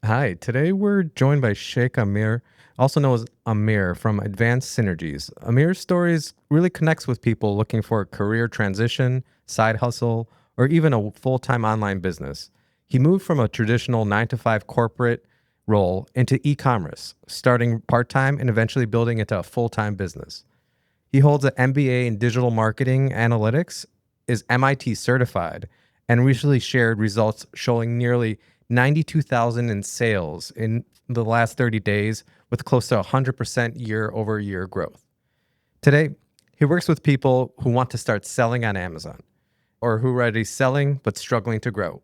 Hi, today we're joined by Sheikh Amir, also known as Amir from Advanced Synergies. Amir's stories really connects with people looking for a career transition, side hustle, or even a full-time online business. He moved from a traditional 9 to 5 corporate role into e-commerce, starting part-time and eventually building into a full-time business. He holds an MBA in digital marketing analytics, is MIT certified, and recently shared results showing nearly 92,000 in sales in the last 30 days with close to 100% year over year growth. Today, he works with people who want to start selling on Amazon or who are already selling but struggling to grow.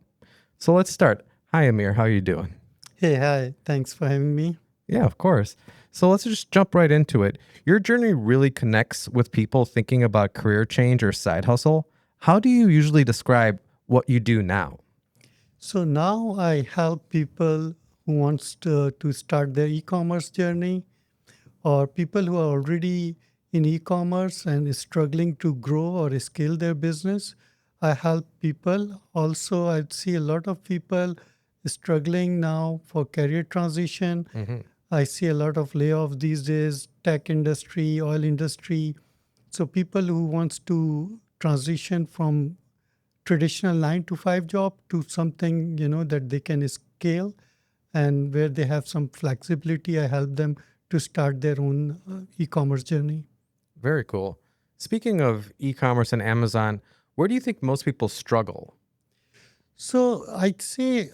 So let's start. Hi, Amir. How are you doing? Hey, hi. Thanks for having me. Yeah, of course. So let's just jump right into it. Your journey really connects with people thinking about career change or side hustle. How do you usually describe what you do now? So now I help people who wants to start their e-commerce journey or people who are already in e-commerce and is struggling to grow or scale their business. I help people. Also, I see a lot of people struggling now for career transition. Hmm. I see a lot of layoffs these days, tech industry, oil industry. So people who wants to transition from traditional 9 to 5 job to something that they can scale and where they have some flexibility. I help them to start their own e-commerce journey. Very cool. Speaking of e commerce and Amazon, where do you think most people struggle? So I'd say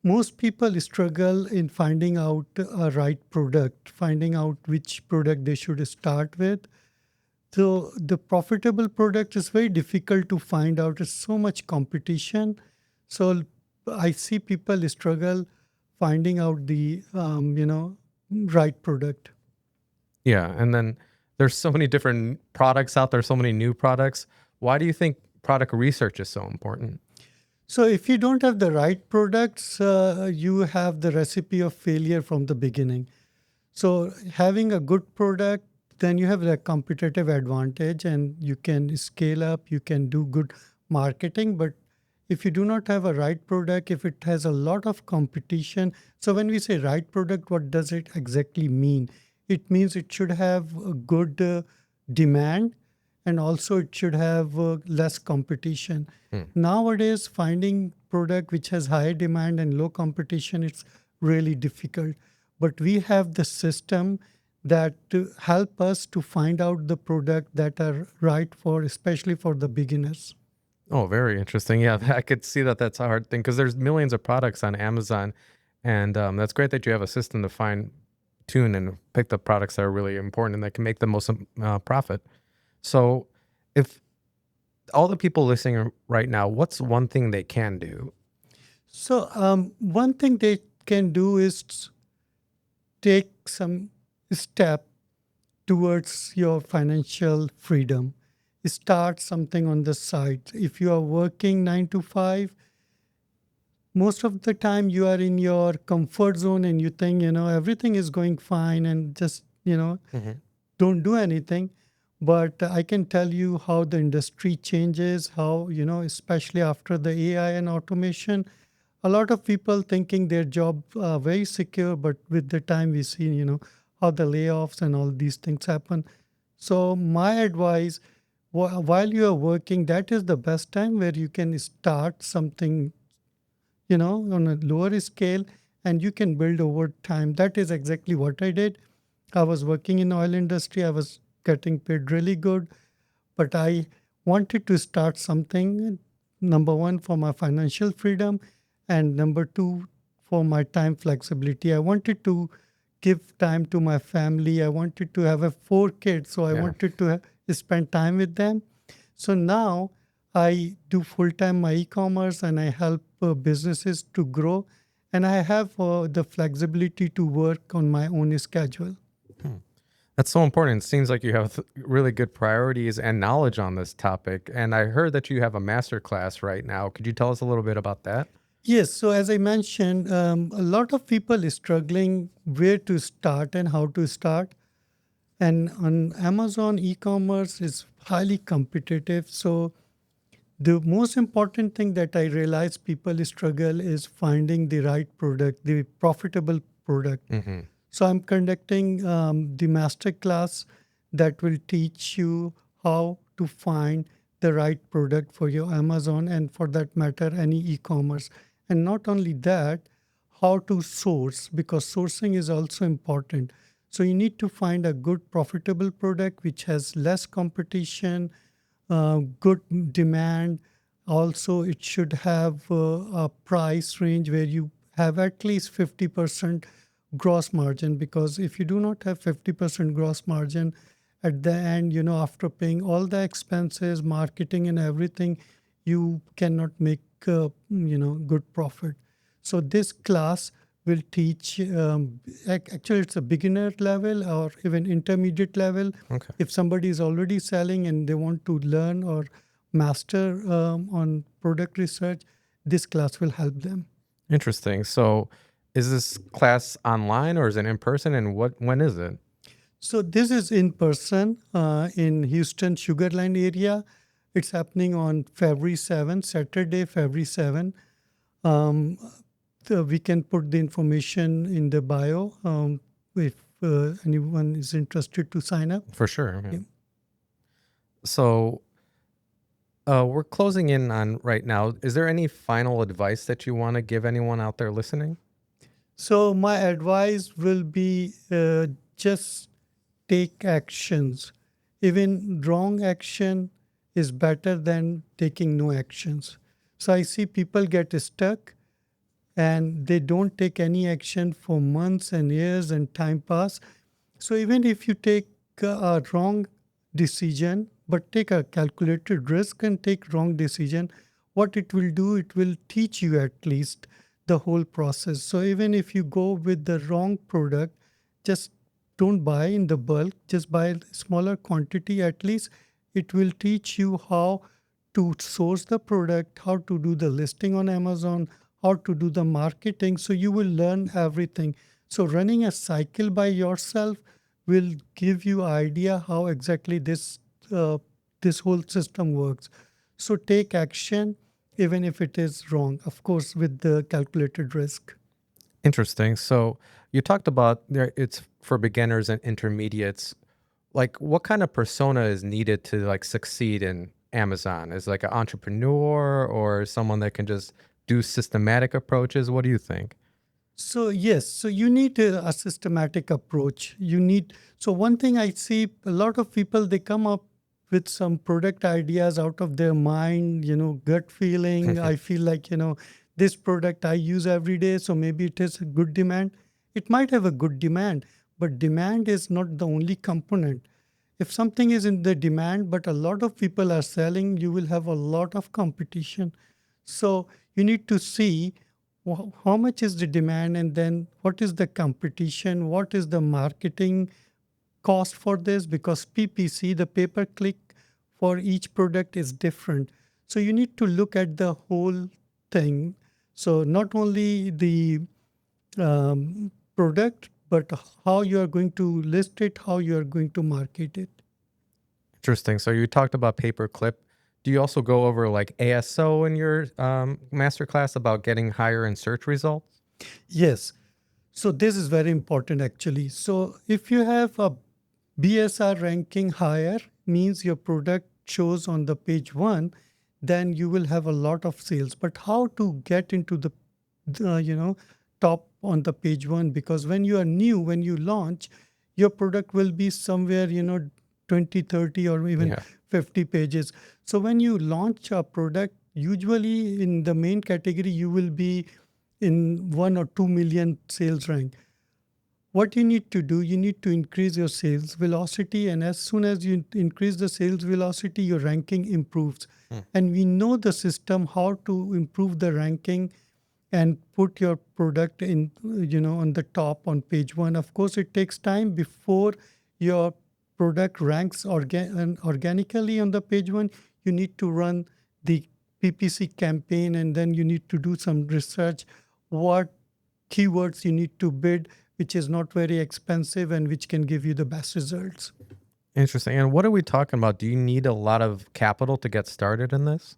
most people struggle in finding out a right product, finding out which product they should start with. So the profitable product is very difficult to find out. There's so much competition. So I see people struggle finding out the right product. Yeah. And then there's so many different products out there, so many new products. Why do you think product research is so important? So if you don't have the right products, you have the recipe of failure from the beginning. So having a good product, then you have a competitive advantage and you can scale up, you can do good marketing. But if you do not have a right product, if it has a lot of competition, so when we say right product, what does it exactly mean? It means it should have a good demand and also it should have less competition. Hmm. Nowadays, finding product which has high demand and low competition, it's really difficult. But we have the system that to help us to find out the product that are right for, especially for the beginners. Oh, very interesting. Yeah, I could see that that's a hard thing because there's millions of products on Amazon, and that's great that you have a system to fine tune and pick the products that are really important and that can make the most profit. So, if all the people listening right now, what's one thing they can do? So one thing they can do is take some step towards your financial freedom. Start something on the side. If you are working 9 to 5, most of the time you are in your comfort zone and you think, everything is going fine and just, Hmm. don't do anything. But I can tell you how the industry changes, how, especially after the AI and automation, a lot of people thinking their job very secure, but with the time we see, how the layoffs and all these things happen. So my advice, while you are working, that is the best time where you can start something, on a lower scale and you can build over time. That is exactly what I did. I was working in oil industry. I was getting paid really good, but I wanted to start something. Number one, for my financial freedom, and number two, for my time flexibility. I wanted to give time to my family. I wanted to have 4 kids, so I Yeah. wanted to spend time with them. So now I do full time my e-commerce and I help businesses to grow, and I have the flexibility to work on my own schedule. Hmm. That's so important. It seems like you have really good priorities and knowledge on this topic. And I heard that you have a master class right now. Could you tell us a little bit about that? Yes, so as I mentioned, a lot of people is struggling where to start and how to start. And on Amazon, e-commerce is highly competitive. So The most important thing that I realize people struggle is finding the right product, the profitable product. Hmm. So I'm conducting the master class that will teach you how to find the right product for your Amazon and for that matter, any e-commerce. And not only that, how to source, because sourcing is also important. So you need to find a good profitable product which has less competition, good demand. Also, it should have a price range where you have at least 50% gross margin, because if you do not have 50% gross margin at the end, after paying all the expenses, marketing and everything, you cannot make good profit. So this class will teach, actually it's a beginner level or even intermediate level. Okay. If somebody is already selling and they want to learn or master on product research, this class will help them. Interesting. So, is this class online or is it in person? And when is it? So this is in person in Houston, Sugarland area. It's happening on February 7th, Saturday, February 7th. Um, so we can put the information in the bio if anyone is interested to sign up. For sure. Yeah. Yeah. So, we're closing in on right now. Is there any final advice that you want to give anyone out there listening? So my advice will be just take actions. Even wrong action is better than taking no actions. So I see people get stuck and they don't take any action for months and years and time pass. So even if you take a wrong decision, but take a calculated risk and take wrong decision, what it will do, it will teach you at least the whole process. So even if you go with the wrong product, just don't buy in the bulk, just buy a smaller quantity. At least it will teach you how to source the product, how to do the listing on Amazon, how to do the marketing. So you will learn everything. So running a cycle by yourself will give you idea how exactly uh, this whole system works. So take action even if it is wrong, of course, with the calculated risk. Interesting. So, you talked about there it's for beginners and intermediates. Like, what kind of persona is needed to like succeed in Amazon? Is like an entrepreneur or someone that can just do systematic approaches? What do you think? So yes, so you need a systematic approach. You need, so one thing I see a lot of people, they come up with some product ideas out of their mind, gut feeling. I feel like, this product I use every day, so maybe it has a good demand. It might have a good demand, but demand is not the only component. If something is in the demand, but a lot of people are selling, you will have a lot of competition. So you need to see how much is the demand and then what is the competition, what is the marketing cost for this, because PPC, the pay per click for each product is different. So you need to look at the whole thing. So not only the product, but how you are going to list it, how you are going to market it. Interesting. So, you talked about paperclip. Do you also go over like ASO in your masterclass about getting higher in search results? Yes. So this is very important actually. So if you have a BSR ranking higher, means your product shows on the page one, then you will have a lot of sales. But how to get into the top on the page one? Because when you are new, when you launch, your product will be somewhere 20, 30, or even Yeah. 50 pages. So when you launch a product, usually in the main category, you will be in 1 or 2 million sales rank. What you need to do, you need to increase your sales velocity, and as soon as you increase the sales velocity, your ranking improves. Hmm. And we know the system how to improve the ranking and put your product in, on the top on page one. Of course, it takes time before your product ranks organically on the page one. You need to run the PPC campaign, and then you need to do some research what keywords you need to bid, which is not very expensive and which can give you the best results. Interesting. And what are we talking about? Do you need a lot of capital to get started in this?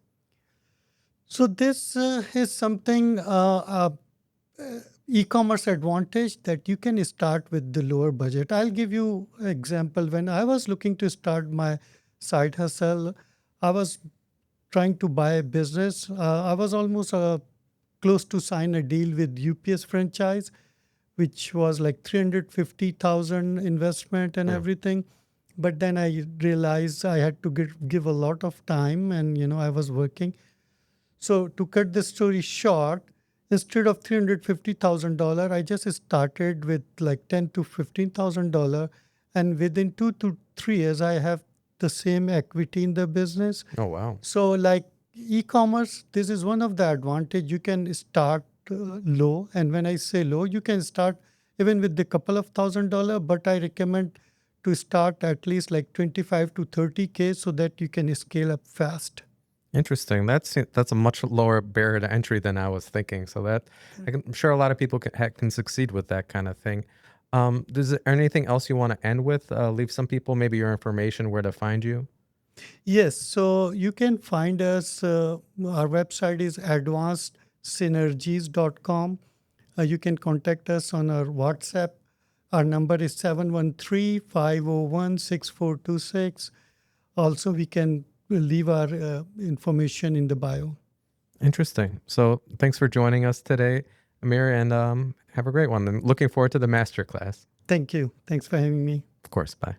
So this is something e-commerce advantage that you can start with the lower budget. I'll give you example. When I was looking to start my side hustle, I was trying to buy a business. I was almost close to sign a deal with UPS franchise, which was like 350,000 investment and Mm, everything. But then I realized I had to give a lot of time, and I was working. So to cut the story short, instead of $350,000, I just started with like ten to $15,000, and within 2 to 3 years, I have the same equity in the business. oh, wow. So like e-commerce, this is one of the advantage. You can start low, and when I say low, you can start even with the couple of $1,000. But I recommend to start at least like 25 to 30K so that you can scale up fast. Interesting. That's a much lower barrier to entry than I was thinking. So I'm sure a lot of people can succeed with that kind of thing. Is there anything else you want to end with? Leave some people maybe your information, where to find you. Yes, so you can find us. Our website is advancedsynergies.com. You can contact us on our WhatsApp. Our number is 713-501-6426. Also, we can leave our information in the bio. Interesting. So thanks for joining us today, Amir, and have a great one. I'm looking forward to the masterclass. Thank you. Thanks for having me. Of course. Bye.